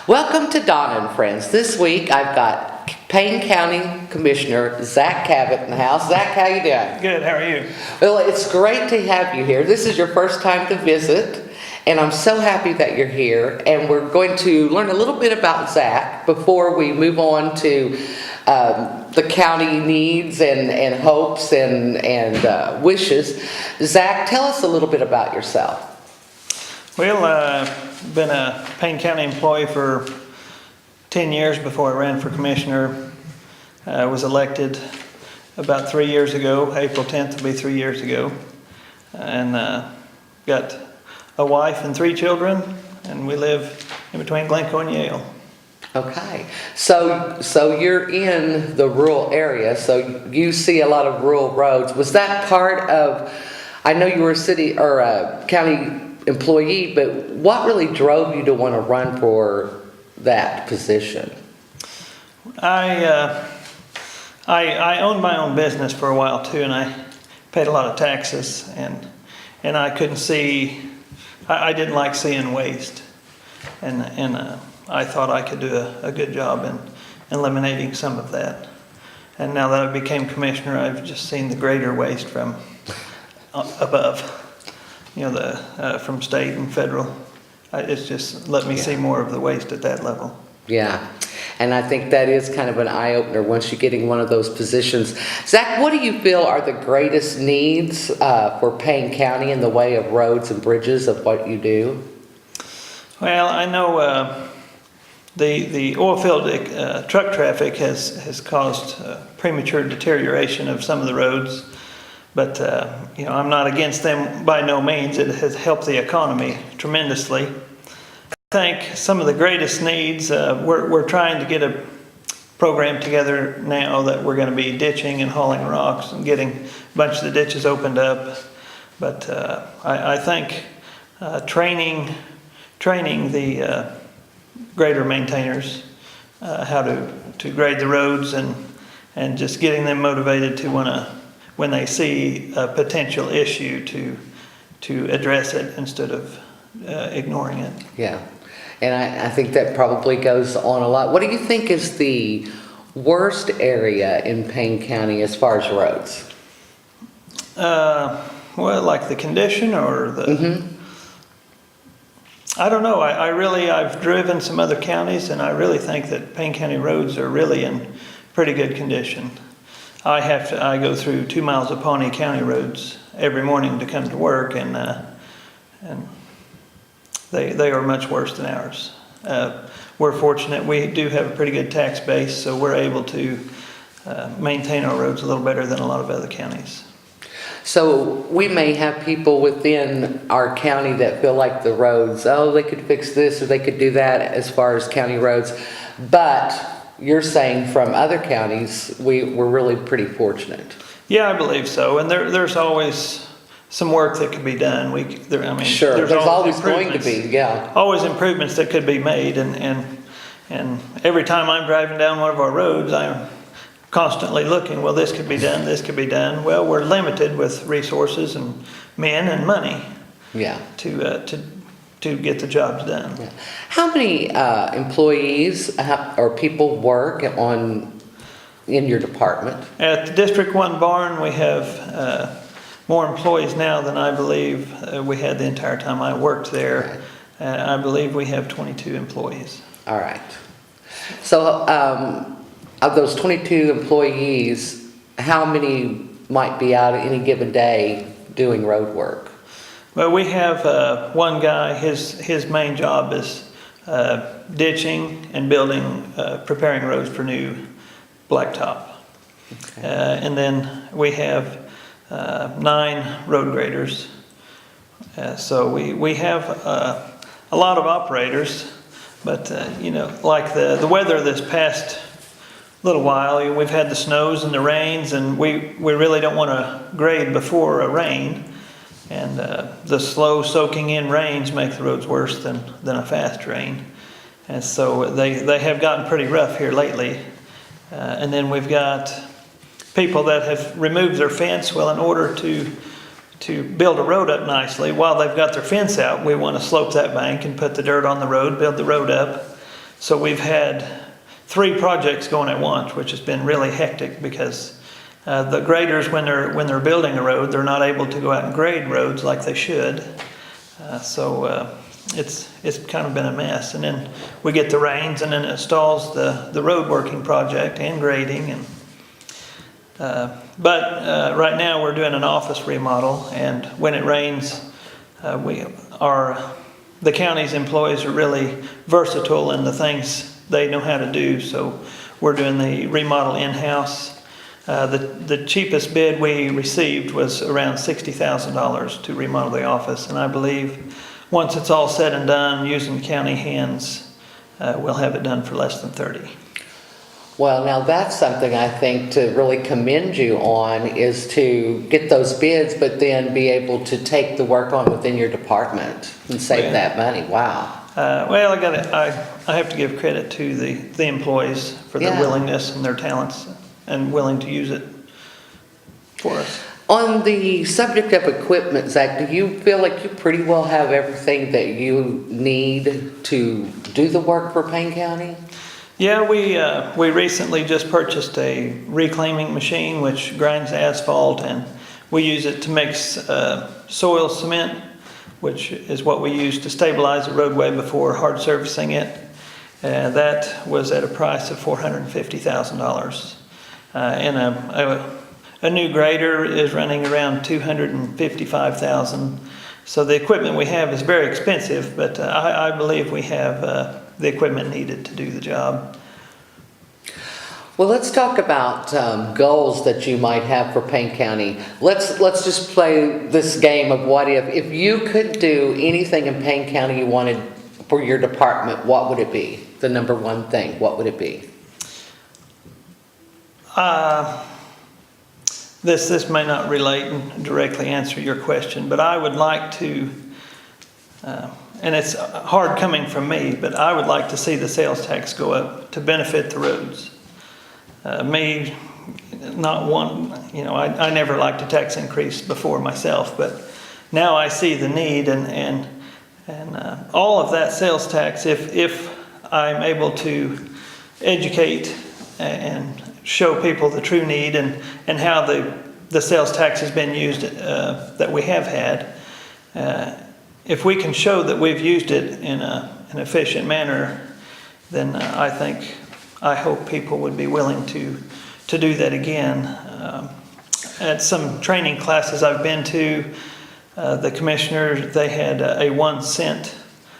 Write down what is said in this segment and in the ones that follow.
Welcome to Donna and Friends. This week I've got Payne County Commissioner Zach Cabbit in the house. Zach, how you doing? Good, how are you? Well, it's great to have you here. This is your first time to visit, and I'm so happy that you're here. And we're going to learn a little bit about Zach before we move on to the county needs and hopes and wishes. Zach, tell us a little bit about yourself. Well, been a Payne County employee for 10 years before I ran for commissioner. I was elected about 3 years ago. April 10th will be 3 years ago. And got a wife and 3 children, and we live in between Glencoe and Yale. Okay, so you're in the rural area, so you see a lot of rural roads. Was that part of, I know you were a city or a county employee, but what really drove you to want to run for that position? I owned my own business for a while too, and I paid a lot of taxes, and I couldn't see, I didn't like seeing waste, and I thought I could do a good job in eliminating some of that. And now that I became commissioner, I've just seen the greater waste from above. You know, from state and federal. It's just let me see more of the waste at that level. Yeah, and I think that is kind of an eye-opener once you're getting one of those positions. Zach, what do you feel are the greatest needs for Payne County in the way of roads and bridges of what you do? Well, I know the oil field truck traffic has caused premature deterioration of some of the roads. But, you know, I'm not against them by no means. It has helped the economy tremendously. I think some of the greatest needs, we're trying to get a program together now that we're going to be ditching and hauling rocks and getting a bunch of the ditches opened up. But I think training the grader maintainers how to grade the roads and just getting them motivated to want to, when they see a potential issue, to address it instead of ignoring it. Yeah, and I think that probably goes on a lot. What do you think is the worst area in Payne County as far as roads? Well, like the condition or the... Mm-hmm. I don't know. I've driven some other counties, and I really think that Payne County roads are really in pretty good condition. I go through 2 miles of Pawnee County roads every morning to come to work, and they are much worse than ours. We're fortunate; we do have a pretty good tax base, so we're able to maintain our roads a little better than a lot of other counties. So we may have people within our county that feel like the roads, oh, they could fix this or they could do that as far as county roads, but you're saying from other counties, we're really pretty fortunate. Yeah, I believe so. And there's always some work that can be done. Sure, there's always going to be, yeah. Always improvements that could be made. And every time I'm driving down one of our roads, I'm constantly looking, well, this could be done, this could be done. Well, we're limited with resources and men and money, yeah, to get the jobs done. Yeah. How many employees or people work in your department? At the District 1 barn, we have more employees now than I believe we had the entire time I worked there. Right. I believe we have 22 employees. All right. So of those 22 employees, how many might be out any given day doing road work? Well, we have one guy, his main job is ditching and building, preparing roads for new blacktop. Okay. And then we have 9 road graders. So we have a lot of operators, but you know, like the weather this past little while, we've had the snows and the rains, and we really don't want to grade before a rain. And the slow soaking in rains make the roads worse than a fast rain. And so they have gotten pretty rough here lately. And then we've got people that have removed their fence. Well, in order to build a road up nicely, while they've got their fence out, we want to slope that bank and put the dirt on the road, build the road up. So we've had 3 projects going at once, which has been really hectic because the graders, when they're building a road, they're not able to go out and grade roads like they should. So it's kind of been a mess. And then we get the rains, and then it stalls the road working project and grading. And but right now we're doing an office remodel, and when it rains, the county's employees are really versatile in the things they know how to do. So we're doing the remodel in-house. The cheapest bid we received was around $60,000 to remodel the office, and I believe once it's all said and done, using county hands, we'll have it done for less than 30. Well, now that's something I think to really commend you on, is to get those bids, but then be able to take the work on within your department and save that money. Wow. Well, I have to give credit to the employees for their willingness and their talents and willing to use it for us. On the subject of equipment, Zach, do you feel like you pretty well have everything that you need to do the work for Payne County? Yeah, we recently just purchased a reclaiming machine which grinds asphalt, and we use it to mix soil cement, which is what we use to stabilize a roadway before hard surfacing it. That was at a price of $450,000. And a new grader is running around $255,000. So the equipment we have is very expensive, but I believe we have the equipment needed to do the job. Well, let's talk about goals that you might have for Payne County. Let's just play this game of what if. If you could do anything in Payne County you wanted for your department, what would it be? The number one thing, what would it be? This may not relate and directly answer your question, but I would like to, and it's hard coming from me, but I would like to see the sales tax go up to benefit the roads. Me, not one, I never liked a tax increase before myself, but now I see the need, and all of that sales tax, if I'm able to educate and show people the true need and how the sales tax has been used that we have had. If we can show that we've used it in an efficient manner, then I hope people would be willing to do that again. At some training classes I've been to, the commissioners, they had a 1 cent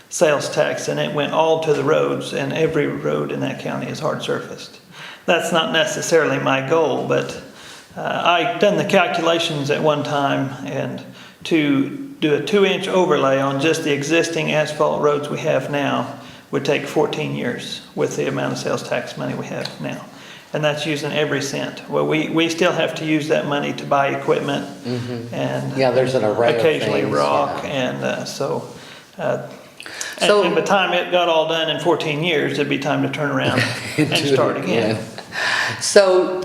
sales tax, and it went all to the roads, and every road in that county is hard surfaced. That's not necessarily my goal, but I done the calculations at one time, and to do a 2-inch overlay on just the existing asphalt roads we have now would take 14 years with the amount of sales tax money we have now. And that's using every cent. Well, we still have to use that money to buy equipment, and there's an array occasionally of things, rock, and and by the time it got all done in 14 years, it'd be time to turn around and start again. So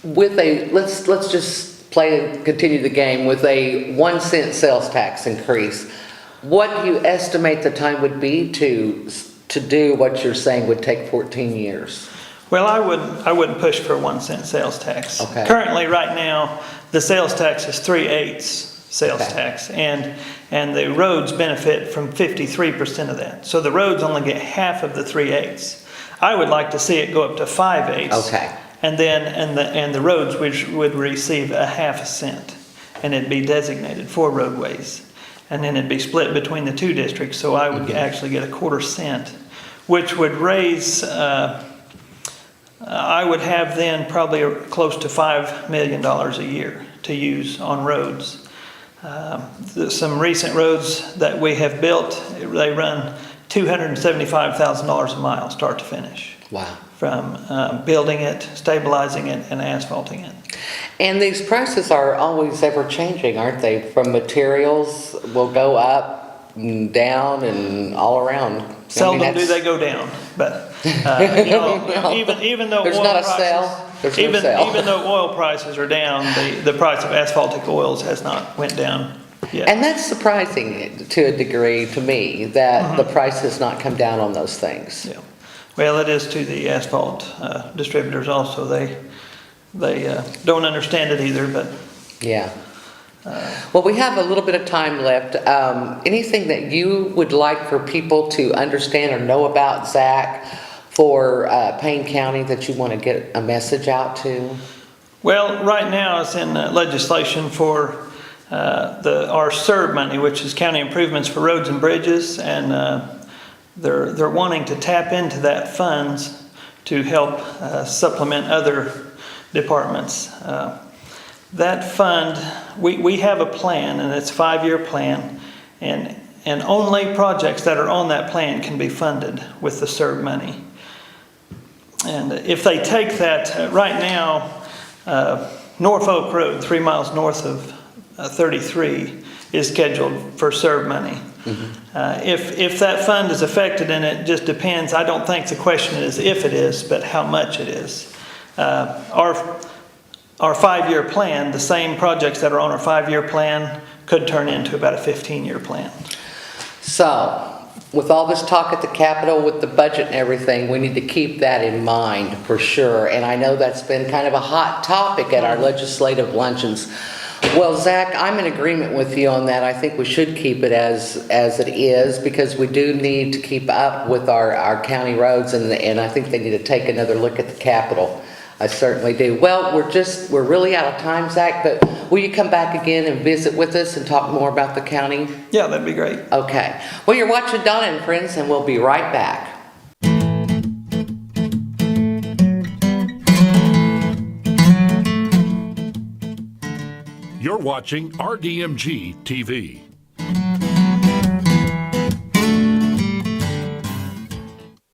with let's just continue the game with a 1 cent sales tax increase. What do you estimate the time would be to do what you're saying would take 14 years? Well, I wouldn't push for a 1 cent sales tax. Okay. Currently, right now, the sales tax is 3/8 sales tax, and the roads benefit from 53% of that. So the roads only get half of the 3/8. I would like to see it go up to 5/8. Okay. And then the roads which would receive a 1/2 cent, and it'd be designated for roadways, and then it'd be split between the 2 districts. So I would actually get a 1/4 cent, which would raise. I would have then probably close to $5 million a year to use on roads. Some recent roads that we have built, they run $275,000 a mile, start to finish. Wow. From building it, stabilizing it, and asphalting it. And these prices are always ever changing, aren't they? From materials will go up and down and all around. Seldom do they go down, but even though there's oil not a prices, sale. There's no sale. Even though oil prices are down, the price of asphaltic oils has not went down yet. And that's surprising to a degree to me that the price has not come down on those things. Yeah. Well, it is to the asphalt distributors also. They don't understand it either, but Yeah. Well, we have a little bit of time left. Anything that you would like for people to understand or know about Zach for Payne County that you want to get a message out to? well, right now it's in legislation for our SERB money, which is County Improvements for Roads and Bridges, and they're wanting to tap into that funds to help supplement other departments. That fund, we have a plan, and it's a 5-year plan, and only projects that are on that plan can be funded with the SERB money. And if they take that, right now, Norfolk Road, 3 miles north of 33, is scheduled for SERB money. If that fund is affected, and it just depends, I don't think the question is if it is, but how much it is. Our 5-year plan, the same projects that are on our 5-year plan could turn into about a 15-year plan. So, with all this talk at the Capitol with the budget and everything, we need to keep that in mind for sure. And I know that's been kind of a hot topic at our legislative luncheons. Well, Zach, I'm in agreement with you on that. I think we should keep it as it is, because we do need to keep up with our county roads, and I think they need to take another look at the Capitol. I certainly do. Well, we're really out of time, Zach, but will you come back again and visit with us and talk more about the county? Yeah, that'd be great. Okay. Well, you're watching Donna and Friends, and we'll be right back. You're watching RDMG TV.